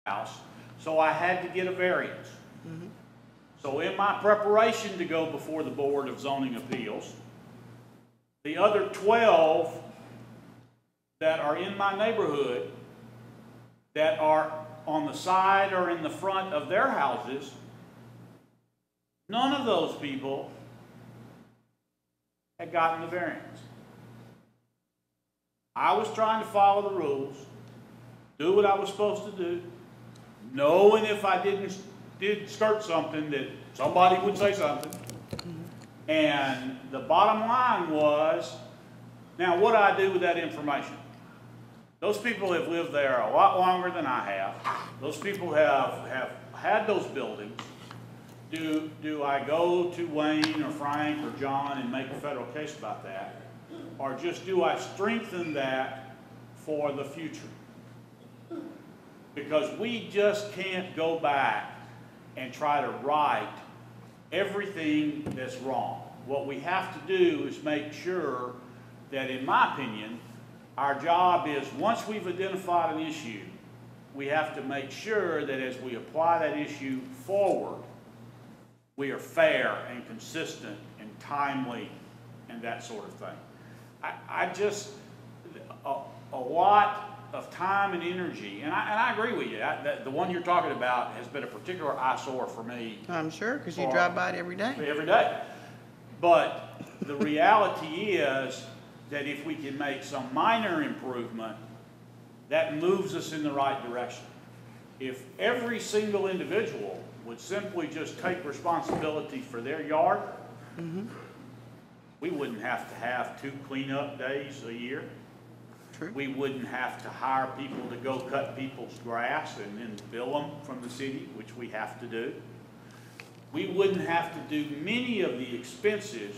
house, so I had to get a variance. So in my preparation to go before the Board of Zoning Appeals, the other 12 that are in my neighborhood that are on the side or in the front of their houses, none of those people had gotten the variance. I was trying to follow the rules, do what I was supposed to do, knowing if I did skirt something that somebody would say something. And the bottom line was, now what do I do with that information? Those people have lived there a lot longer than I have. Those people have had those buildings. Do I go to Wayne or Frank or John and make a federal case about that? Or just do I strengthen that for the future? Because we just can't go back and try to right everything that's wrong. What we have to do is make sure that, in my opinion, our job is, once we've identified an issue, we have to make sure that as we apply that issue forward, we are fair and consistent and timely and that sort of thing. I just, a lot of time and energy, and I agree with you, the one you're talking about has been a particular eyesore for me. I'm sure, because you drive by it every day. Every day. But the reality is that if we can make some minor improvement, that moves us in the right direction. If every single individual would simply just take responsibility for their yard, we wouldn't have to have 2 cleanup days a year. True. We wouldn't have to hire people to go cut people's grass and then bill them from the city, which we have to do. We wouldn't have to do many of the expenses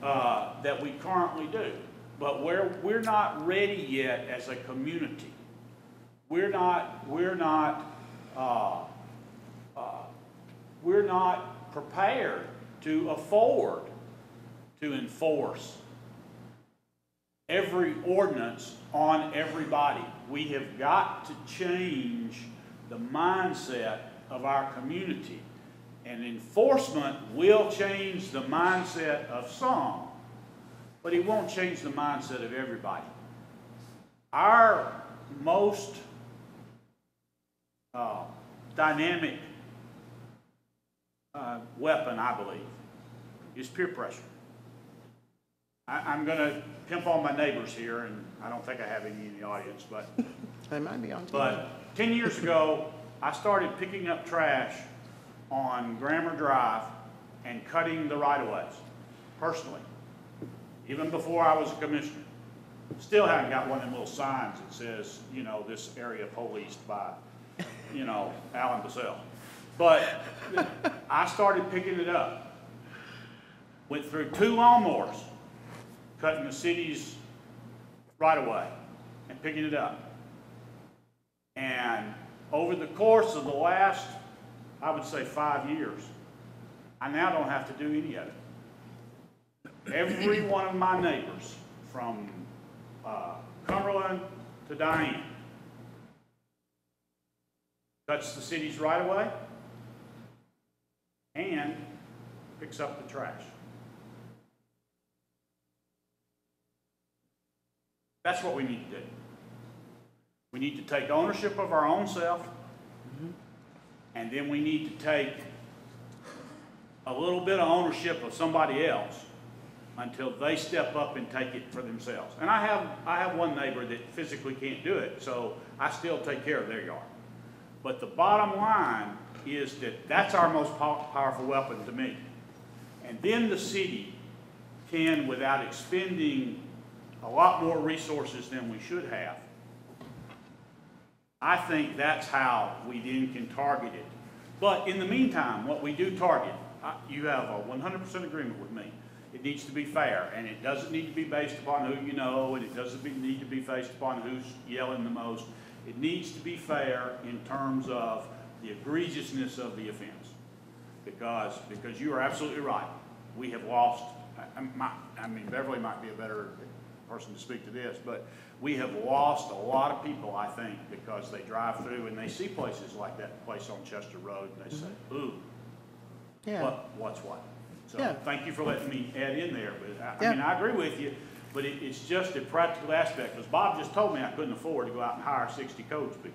that we currently do. But we're not ready yet as a community. We're not prepared to afford to enforce every ordinance on everybody. We have got to change the mindset of our community. And enforcement will change the mindset of some, but it won't change the mindset of everybody. Our most dynamic weapon, I believe, is peer pressure. I'm going to pimp on my neighbors here, and I don't think I have any in the audience, but They might be on TV. But 10 years ago, I started picking up trash on Grammar Drive and cutting the right-of-ways, personally, even before I was a commissioner. Still haven't got one of them little signs that says, you know, this area policed by, you know, Alan Basell. But I started picking it up. Went through 2 lawnmowers, cutting the city's right-of-way and picking it up. And over the course of the last, I would say 5 years, I now don't have to do any of it. Every one of my neighbors, from Cumberland to Diane, cuts the city's right-of-way and picks up the trash. That's what we need to do. We need to take ownership of our own self, and then we need to take a little bit of ownership of somebody else until they step up and take it for themselves. And I have one neighbor that physically can't do it, so I still take care of their yard. But the bottom line is that that's our most powerful weapon to me. And then the city can, without expending a lot more resources than we should have, I think that's how we then can target it. But in the meantime, what we do target, you have a 100% agreement with me. It needs to be fair, and it doesn't need to be based upon who you know, and it doesn't need to be based upon who's yelling the most. It needs to be fair in terms of the egregiousness of the offense. Because you are absolutely right. We have lost, I mean, Beverly might be a better person to speak to this, but we have lost a lot of people, I think, because they drive through and they see places like that place on Chester Road, and they say, ooh, Yeah. what's what? So, Yeah. thank you for letting me add in there, but I Yeah. mean, I agree with you, but it's just a practical aspect, because Bob just told me I couldn't afford to go out and hire 60 codes people.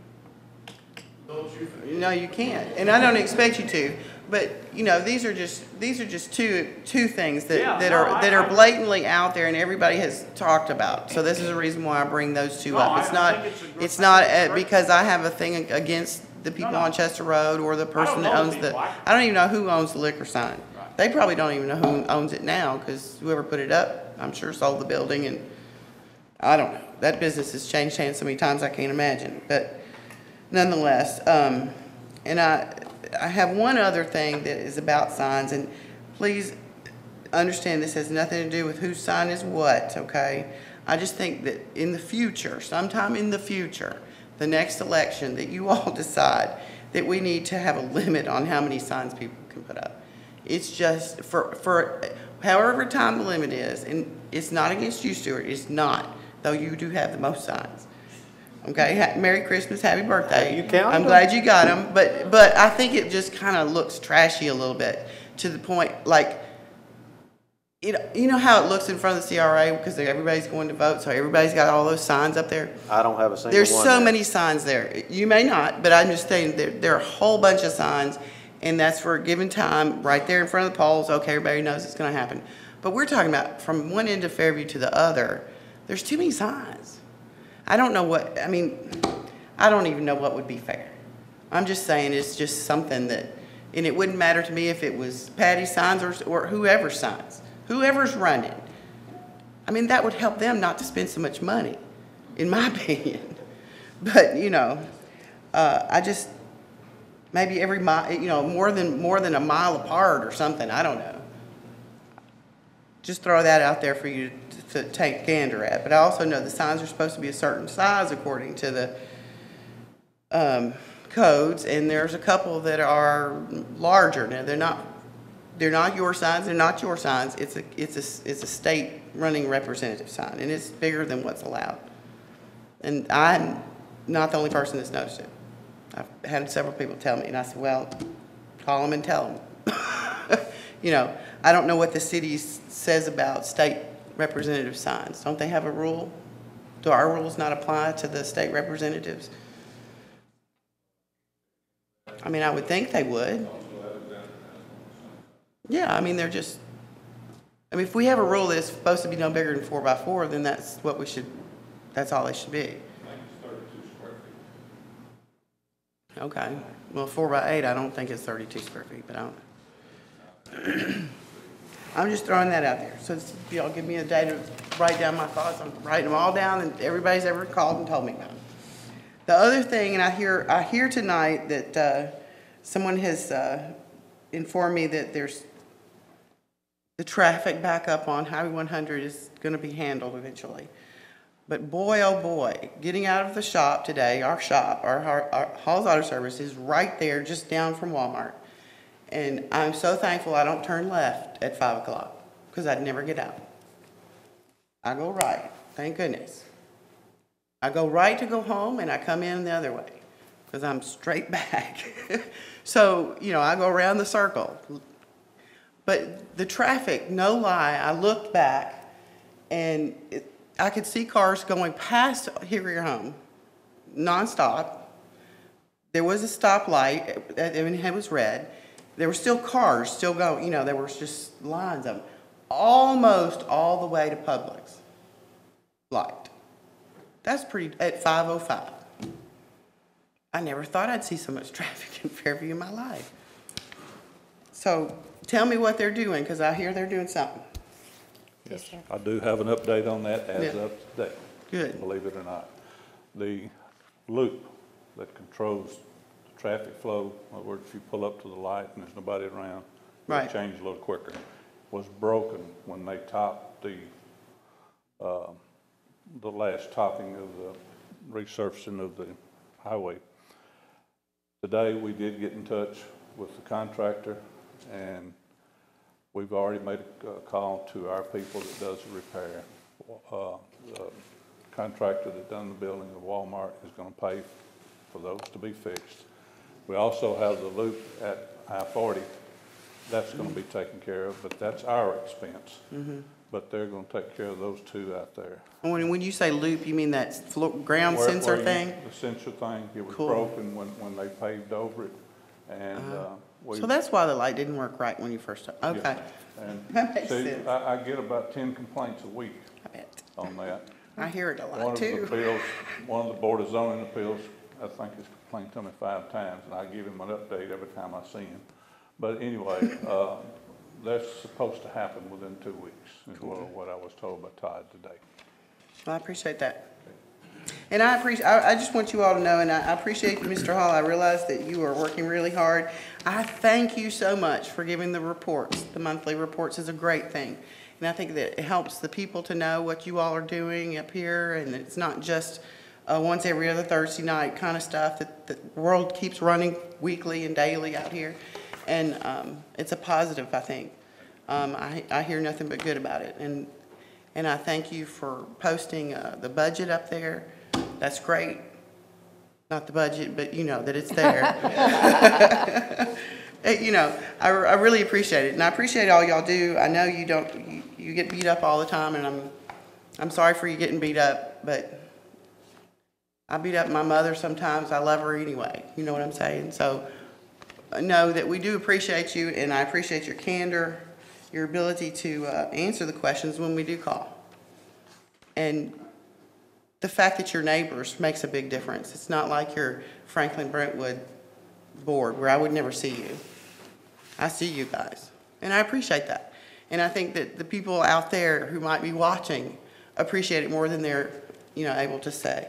No, you can't, and I don't expect you to. But you know, these are just two things that Yeah, that no, are blatantly out there, and everybody has talked about. So this is the reason why I bring those two No, up. I It's not think it's a great- it's not I think it's great. because I have a thing against the people no. on Chester Road or the person that know owns the the. people. I don't even know who owns the liquor sign. Right. They probably don't even know who owns it now, because whoever put it up, I'm sure, sold the building, and I don't know. That business has changed hands so many times I can't imagine. But nonetheless, and I have one other thing that is about signs, and please understand this has nothing to do with whose sign is what, okay? I just think that in the future, sometime in the future, the next election, that you all decide that we need to have a limit on how many signs people can put up. It's just for however time the limit is, and it's not against you, Stuart, it's not, though you do have the most signs. Okay, Merry Christmas, Happy Birthday. You counted I'm glad you got them, but I think it just kind of looks trashy a little bit, to the point, like, you know how it looks in front of the CRA, because everybody's going to vote, so everybody's got all those signs up there? I don't have a single one. There's so there. many signs there. You may not, but I'm just saying, there are a whole bunch of signs, and that's for a given time, right there in front of the polls. Okay, everybody knows it's gonna happen. But we're talking about from one end of Fairview to the other, there's too many signs. I don't know what, I mean, I don't even know what would be fair. I'm just saying it's just something that, and it wouldn't matter to me if it was Patty's signs or whoever's signs, whoever's running. I mean, that would help them not to spend so much money, in my opinion. But, you know, I just, maybe every mile, you know, more than a mile apart or something, I don't know. Just throw that out there for you to take gander at. But I also know the signs are supposed to be a certain size according to the codes, and there's a couple that are larger. Now they're not your signs. They're not your signs. It's a state running representative sign, and it's bigger than what's allowed. And I'm not the only person that's noticed it. I've had several people tell me, and I said, well, call them and tell them. You know, I don't know what the city says about state representative signs. Don't they have a rule? Do our rules not apply to the state representatives? I mean, I would think they would. Yeah, I mean, they're just, I mean, if we have a rule that's supposed to be no bigger than 4x4, then that's what we should, that's all they should be. Okay, well, 4x8, I don't think it's 32 square feet, but I don't know. I'm just throwing that out there. So if y'all give me a day to write down my thoughts, I'm writing them all down, and everybody's ever called and told me about them. The other thing, and I hear tonight that someone has informed me that there's the traffic backup on Highway 100 is going to be handled eventually. But boy, oh boy, getting out of the shop today, our Hall's Auto Service is right there, just down from Walmart. And I'm so thankful I don't turn left at 5 o'clock, because I'd never get out. I go right, thank goodness. I go right to go home, and I come in the other way, because I'm straight back. So, you know, I go around the circle. But the traffic, no lie, I looked back, and I could see cars going past Hickory Home, nonstop. There was a stoplight, and it was red. There were still cars still going, you know, there was just lines of them. Almost all the way to Publix light. That's pretty, at 5:05. I never thought I'd see so much traffic in Fairview in my life. So tell me what they're doing, because I hear they're doing something. Yes, I do have an update on that as Yeah. of today. Good. Believe it or not. The loop that controls the traffic flow, in other words, if you pull up to the light and there's nobody around, Right. it'll change a little quicker, was broken when they topped the last topping of the resurfacing of the highway. Today, we did get in touch with the contractor, and we've already made a call to our people that does the repair. the contractor that done the building of Walmart is gonna pay for those to be fixed. We also have the loop at I-40, that's gonna be taken care of, but that's our expense. But they're gonna take care of those two out there. When you say loop, you mean that ground Where- sensor where you- thing? The sensor thing, it was Cool. broken when they paved over it, and, we. So that's why the light didn't work right when you first started, okay. And That makes see, sense. I get about 10 complaints a week I bet. on that. I hear it a One lot of the too. appeals, one of the Board of Zoning Appeals, I think has complained to me 5 times, and I give him an update every time I see him. But anyway, that's supposed to happen within 2 weeks, is what I was told by Todd today. Well, I appreciate that. And I just want you all to know, and I appreciate Mr. Hall, I realize that you are working really hard. I thank you so much for giving the reports. The monthly reports is a great thing. And I think that it helps the people to know what you all are doing up here, and it's not just once every other Thursday night kind of stuff, that the world keeps running weekly and daily out here. And it's a positive, I think. I hear nothing but good about it. And I thank you for posting the budget up there. That's great. Not the budget, but you know that it's there. You know, I really appreciate it. And I appreciate all y'all do. I know you don't, you get beat up all the time, and I'm sorry for you getting beat up, but I beat up my mother sometimes. I love her anyway. You know what I'm saying? So know that we do appreciate you, and I appreciate your candor, your ability to answer the questions when we do call. And the fact that you're neighbors makes a big difference. It's not like your Franklin Brentwood board where I would never see you. I see you guys, and I appreciate that. And I think that the people out there who might be watching appreciate it more than they're, you know, able to say.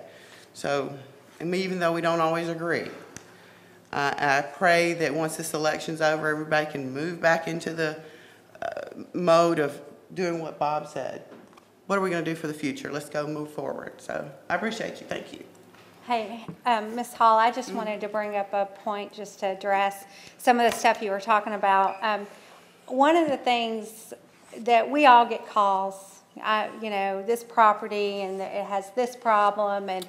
So, and even though we don't always agree, I pray that once this election's over, everybody can move back into the mode of doing what Bob said. What are we going to do for the future? Let's go move forward. So I appreciate you. Thank you. Hey, Ms. Hall, I just wanted to bring up a point just to address some of the stuff you were talking about. One of the things that we all get calls, you know, this property and it has this problem, and,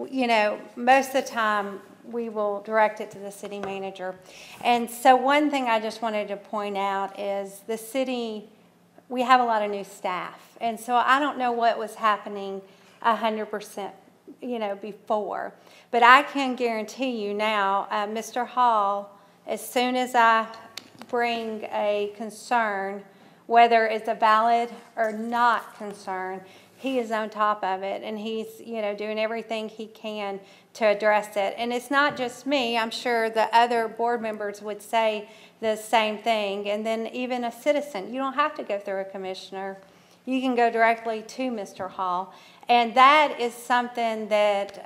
you know, most of the time we will direct it to the city manager. And so one thing I just wanted to point out is the city, we have a lot of new staff. And so I don't know what was happening 100%, you know, before. But I can guarantee you now, Mr. Hall, as soon as I bring a concern, whether it's a valid or not concern, he is on top of it, and he's, you know, doing everything he can to address it. And it's not just me. I'm sure the other board members would say the same thing. And then even a citizen, you don't have to go through a commissioner. You can go directly to Mr. Hall. And that is something that,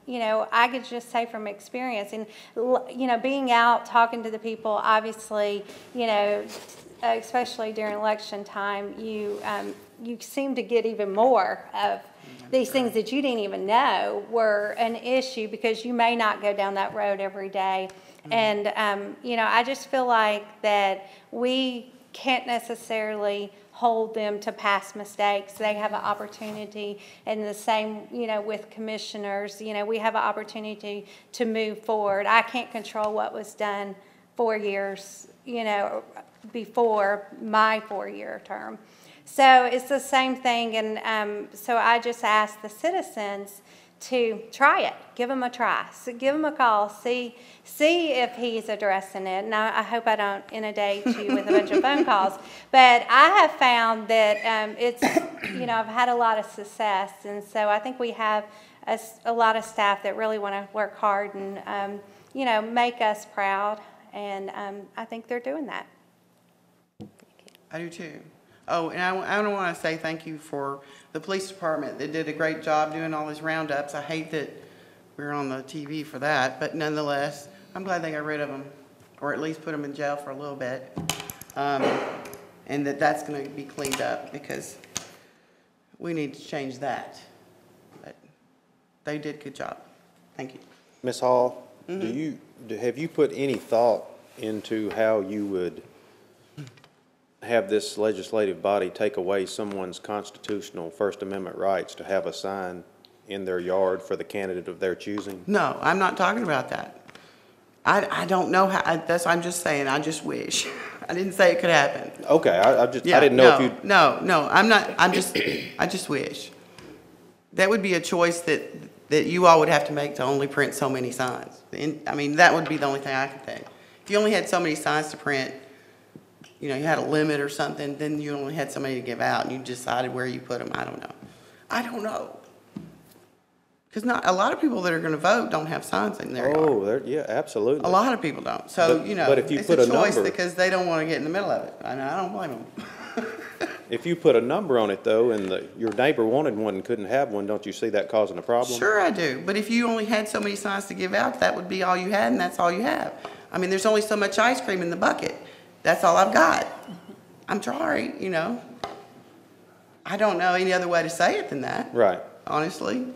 you know, I could just say from experience. And, you know, being out, talking to the people, obviously, you know, especially during election time, you seem to get even more of these things that you didn't even know were an issue because you may not go down that road every day. And, you know, I just feel like that we can't necessarily hold them to past mistakes. They have an opportunity, and the same, you know, with commissioners, you know, we have an opportunity to move forward. I can't control what was done 4 years, you know, before my 4-year term. So it's the same thing, and so I just ask the citizens to try it. Give him a try. So give him a call. See if he's addressing it. Now, I hope I don't inundate you with a bunch of phone calls, but I have found that it's, you know, I've had a lot of success, and so I think we have a lot of staff that really want to work hard and, you know, make us proud, and I think they're doing that. I do too. Oh, and I want to say thank you for the police department that did a great job doing all these roundups. I hate that we're on the TV for that, but nonetheless, I'm glad they got rid of them, or at least put them in jail for a little bit, and that's going to be cleaned up because we need to change that. But they did a good job. Thank you. Ms. Hall, have you put any thought into how you would have this legislative body take away someone's constitutional First Amendment rights to have a sign in their yard for the candidate of their choosing? No, I'm not talking about that. I don't know how, I'm just saying, I just wish. I didn't say it could happen. Okay, I Yeah, didn't know if no, you, no, I just wish. That would be a choice that you all would have to make to only print so many signs. I mean, that would be the only thing I could think. If you only had so many signs to print, you know, you had a limit or something, then you only had so many to give out, and you decided where you put them. I don't know. Because not, a lot of people that are gonna vote don't have signs in their yard. oh, yeah, absolutely. A lot of people don't. So, But- you know, but if you it's put a a choice number- because they don't wanna get in the middle of it. I don't blame them. If you put a number on it though, and your neighbor wanted one and couldn't have one, don't you see that causing a problem? Sure I do, but if you only had so many signs to give out, that would be all you had, and that's all you have. I mean, there's only so much ice cream in the bucket. That's all I've got. I'm sorry, you know. I don't know any other way to say it than that, Right, honestly.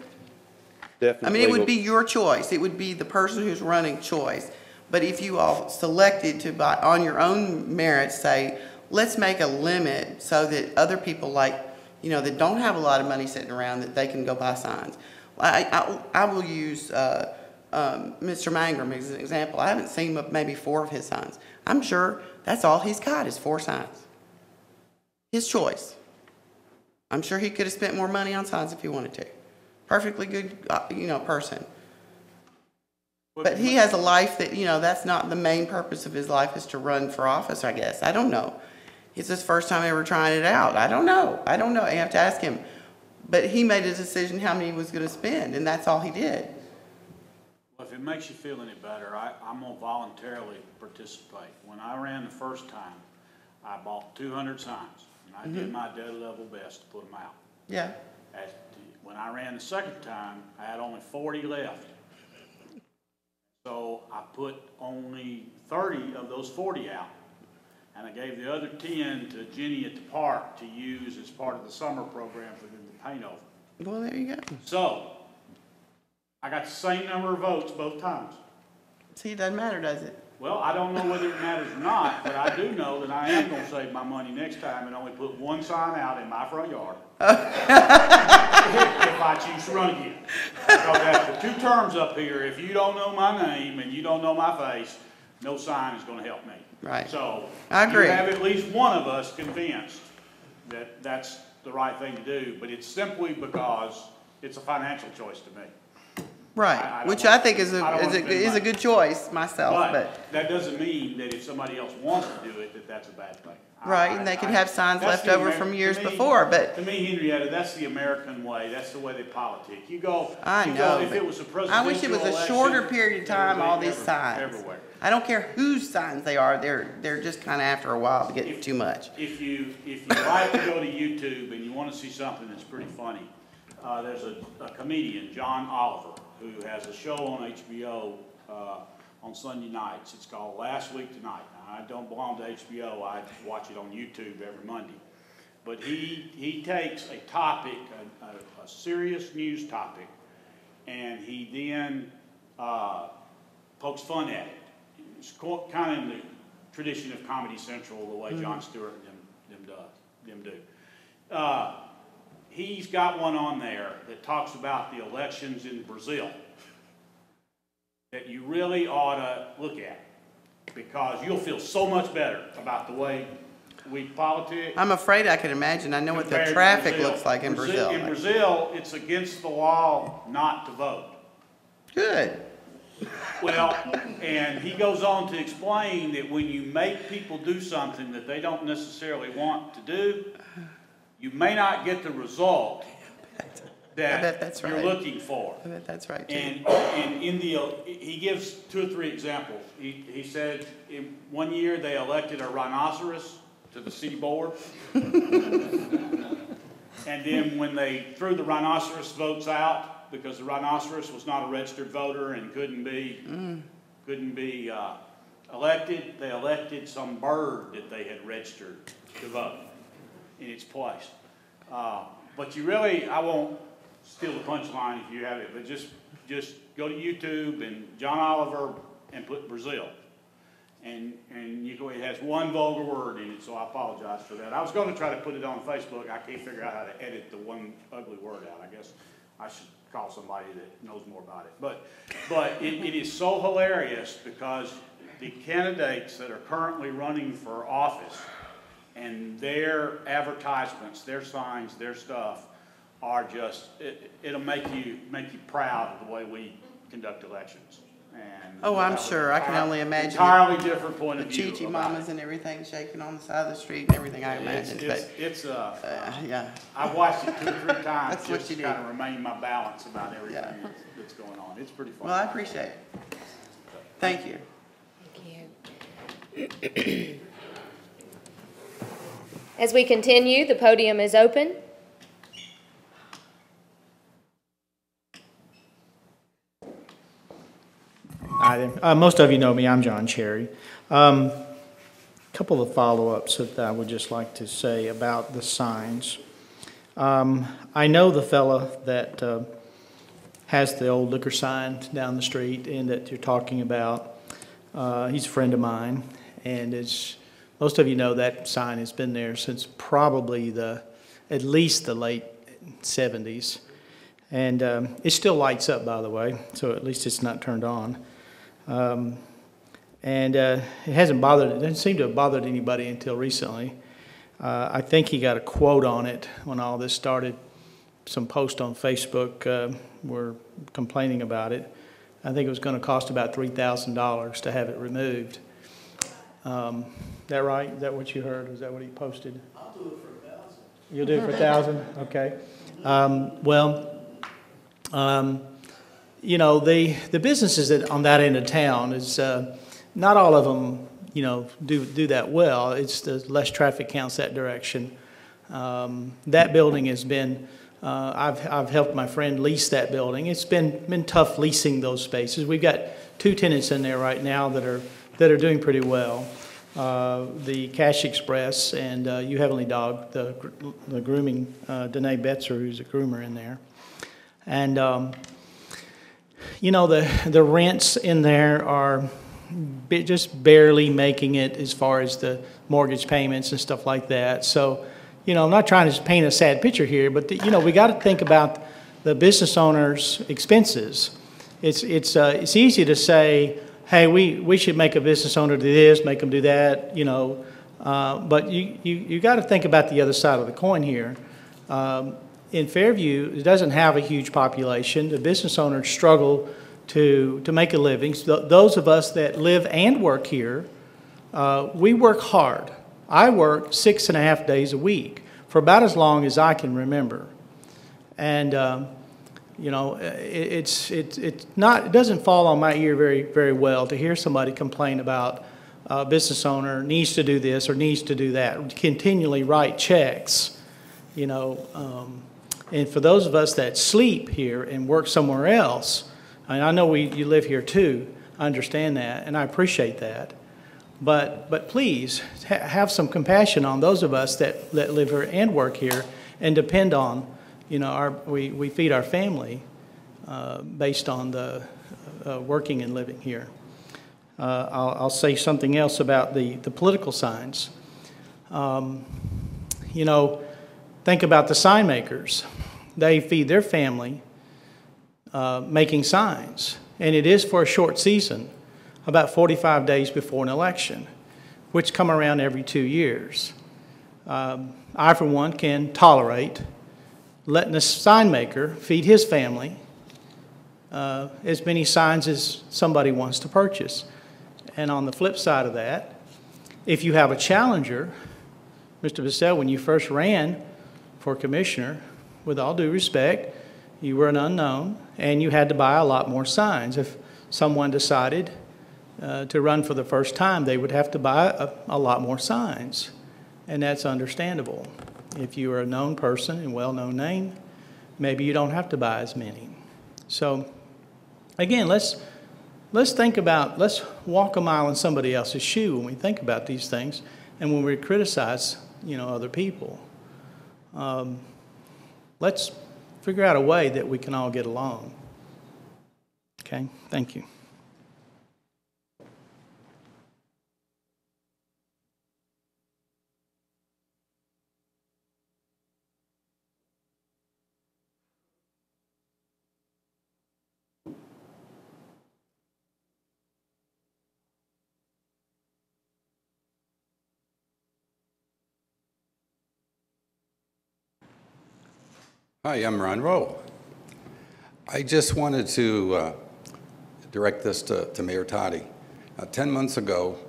definitely. I mean, it would be your choice. It would be the person who's running choice. But if you all selected to, by, on your own merits, say, let's make a limit so that other people like, you know, that don't have a lot of money sitting around, that they can go buy signs. I will use Mr. Mangrum as an example. I haven't seen maybe 4 of his signs. I'm sure that's all he's got is 4 signs. His choice. I'm sure he could have spent more money on signs if he wanted to. Perfectly good, you know, person. But he has a life that, you know, that's not the main purpose of his life, is to run for office, I guess. I don't know. It's his first time ever trying it out. I don't know. You have to ask him. But he made a decision how many he was gonna spend, and that's all he did. Well, if it makes you feel any better, I'm gonna voluntarily participate. When I ran the first time, I bought 200 signs, and I did my dead level best to put them out. Yeah. When I ran the second time, I had only 40 left. So I put only 30 of those 40 out. And I gave the other 10 to Jenny at the park to use as part of the summer program for them to paint over. Well, there you go. So, I got the same number of votes both times. See, it doesn't matter, does it? Well, I don't know whether it matters or not, but I do know that I am gonna save my money next time and only put 1 sign out in my front yard. If I choose to run again. Because after 2 terms up here, if you don't know my name and you don't know my face, no sign is gonna help me. Right. So, I agree. you have at least one of us convinced that that's the right thing to do, but it's simply because it's a financial choice to me. Right, don't which want- I think is I don't want to spend a money. good choice myself, but, But that doesn't mean that if somebody else wants to do it, that that's a bad thing. right, and they can have signs that's left the over Amer- from to years me- before, but To me, Henrietta, that's the American way, that's the way they politic. You go, I you go, know, if but it was a I presidential wish it was a election, shorter period of they would time, be all these signs. Everywhere. I don't care whose signs they are, they're just kinda after a while to get too much. If you like to go to YouTube and you want to see something that's pretty funny, there's a comedian, John Oliver, who has a show on HBO on Sunday nights. It's called Last Week Tonight. Now, I don't belong to HBO. I watch it on YouTube every Monday. But he takes a topic, a serious news topic, and he then pokes fun at it. It's kind of in the tradition of Comedy Central, the way Jon Stewart and them do. He's got one on there that talks about the elections in Brazil that you really ought to look at, because you'll feel so much better about the way we politic. I'm afraid I can imagine, I know what the compared to traffic Brazil. looks like in Brazil. In Brazil, it's against the law not to vote. Good, Well, and he goes on to explain that when you make people do something that they don't necessarily want to do, you may not get the result bet that's that you're right. looking for. I bet that's right too. And in he gives 2 or 3 examples. He said in one year they elected a rhinoceros to the city board. And then when they threw the rhinoceros votes out, because the rhinoceros was not a registered voter and couldn't be elected, they elected some bird that they had registered to vote in its place. But you really, I won't steal the punchline if you have it, but just go to YouTube and John Oliver and put Brazil. and it has one vulgar word in it, so I apologize for that. I was gonna try to put it on Facebook. I can't figure out how to edit the one ugly word out. I guess I should call somebody that knows more about it. But it is so hilarious because the candidates that are currently running for office and their advertisements, their signs, their stuff are just, it'll make you proud of the way we conduct elections. And Oh, I'm we'll have sure. I can only imagine entirely different point The of view. Chi-Chi about mamas it. and everything shaking on the side of the street and everything, I imagine, but, yeah. I've watched it 2 or 3 times That's what just you to do. kind of remain my balance about everything Yeah. that's going on. It's pretty fun. Well, I appreciate it. Thank you. Thank you. As we continue, the podium is open. Hi there. Most of you know me. I'm John Cherry. Couple of follow-ups that I would just like to say about the signs. I know the fella that has the old liquor sign down the street and that you're talking about. He's a friend of mine, and as most of you know, that sign has been there since probably at least the late 70s. And it still lights up, by the way, so at least it's not turned on. It doesn't seem to have bothered anybody until recently. I think he got a quote on it when all this started. Some post on Facebook were complaining about it. I think it was going to cost about $3,000 to have it removed. Is that right? Is that what you heard? Is that what he posted? I'll do it for $1,000. You'll do it for $1,000? Okay. You know, the businesses that on that end of town is not all of them, you know, do that well. It's the less traffic counts that direction. That building has been. I've helped my friend lease that building. It's been tough leasing those spaces. We've got 2 tenants in there right now that are doing pretty well. The Cash Express and You Heavenly Dog, the grooming, Danae Betzer, who's a groomer in there. And, you know, the rents in there are just barely making it as far as the mortgage payments and stuff like that. So, you know, I'm not trying to paint a sad picture here, but, you know, we got to think about the business owner's expenses. It's easy to say, hey, we should make a business owner do this, make them do that, you know. But you got to think about the other side of the coin here. In Fairview, it doesn't have a huge population. The business owners struggle to make a living. So those of us that live and work here, we work hard. I work 6.5 days a week for about as long as I can remember. And you know, it doesn't fall on my ear very, very well to hear somebody complain about a business owner needs to do this or needs to do that, continually write checks, you know. And for those of us that sleep here and work somewhere else, and I know you live here too, I understand that, and I appreciate that. But please have some compassion on those of us that live here and work here and depend on, you know, we feed our family based on the working and living here. I'll say something else about the political signs. You know, think about the sign makers. They feed their family making signs, and it is for a short season, about 45 days before an election, which come around every 2 years. I, for one, can tolerate letting a sign maker feed his family as many signs as somebody wants to purchase. And on the flip side of that, if you have a challenger, Mr. Bissell, when you first ran for commissioner, with all due respect, you were an unknown and you had to buy a lot more signs. If someone decided to run for the first time, they would have to buy a lot more signs, and that's understandable. If you are a known person and well-known name, maybe you don't have to buy as many. So, again, let's walk a mile in somebody else's shoe when we think about these things, and when we criticize, you know, other people. Let's figure out a way that we can all get along. Okay, thank you. Hi, I'm Ron Rowe. I just wanted to direct this to Mayor Toddy. 10 months ago,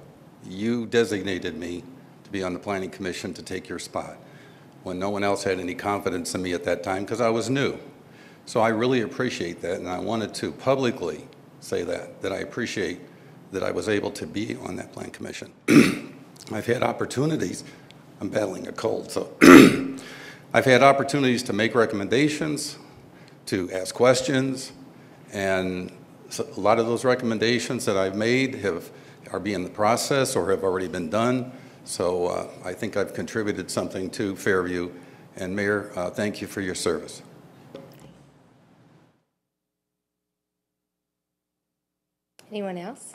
you designated me to be on the Planning Commission to take your spot when no one else had any confidence in me at that time because I was new. So I really appreciate that, and I wanted to publicly say that I appreciate that I was able to be on that Plan Commission. I've had opportunities, I'm battling a cold, so I've had opportunities to make recommendations, to ask questions, and so a lot of those recommendations that I've made are being in the process or have already been done. So I think I've contributed something to Fairview. And Mayor, thank you for your service. Anyone else?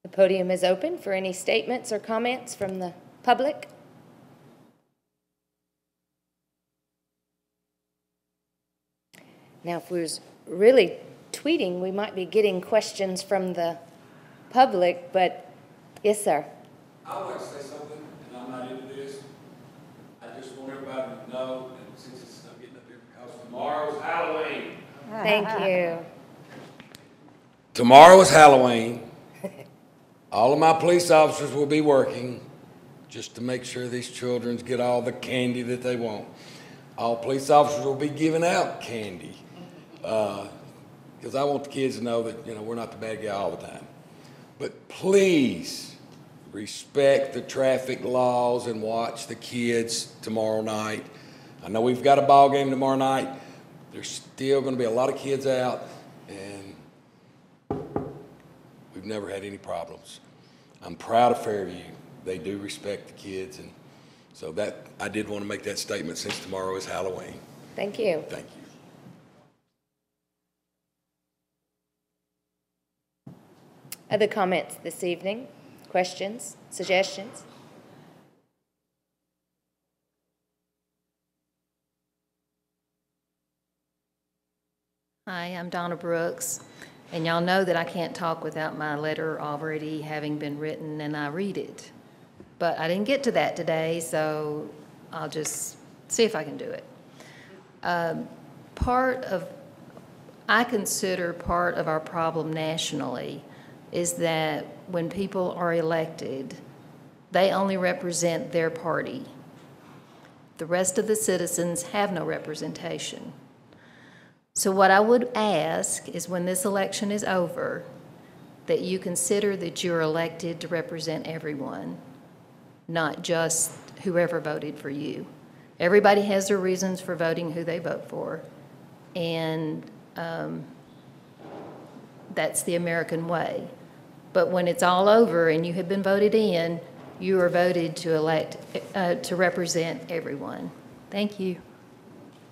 The podium is open for any statements or comments from the public. Now, if we was really tweeting, we might be getting questions from the public, but yes, sir. I would like to say something, and I'm not into this. I just want everybody to know, and since I'm getting up here because tomorrow's Halloween. Thank you. Tomorrow is Halloween. All of my police officers will be working just to make sure these children get all the candy that they want. All police officers will be giving out candy. Because I want the kids to know that, we're not the bad guy all the time. But please respect the traffic laws and watch the kids tomorrow night. I know we've got a ball game tomorrow night. There's still going to be a lot of kids out, and we've never had any problems. I'm proud of Fairview. They do respect the kids, and so that I did want to make that statement since tomorrow is Halloween. Thank you. Thank you. Other comments this evening? Questions, suggestions? Hi, I'm Donna Brooks, and y'all know that I can't talk without my letter already having been written and I read it. But I didn't get to that today, so I'll just see if I can do it. I consider part of our problem nationally is that when people are elected, they only represent their party. The rest of the citizens have no representation. So what I would ask is when this election is over, that you consider that you're elected to represent everyone, not just whoever voted for you. Everybody has their reasons for voting who they vote for, and that's the American way. But when it's all over and you have been voted in, you are voted to elect, to represent everyone. Thank you.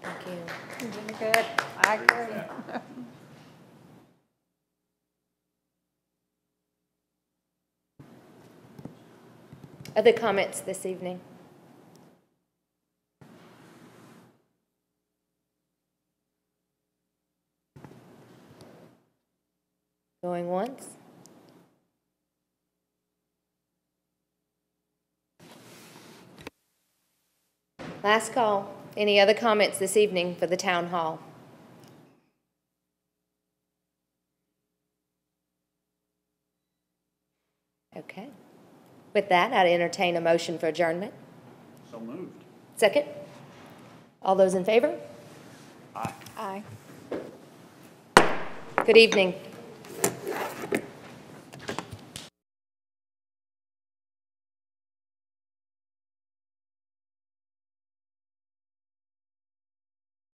Thank you. You did good. I agree. Other comments this evening? Going once? Last call. Any other comments this evening for the town hall? Okay. With that, I'd entertain a motion for adjournment. So moved. Second? All those in favor? Aye. Good evening.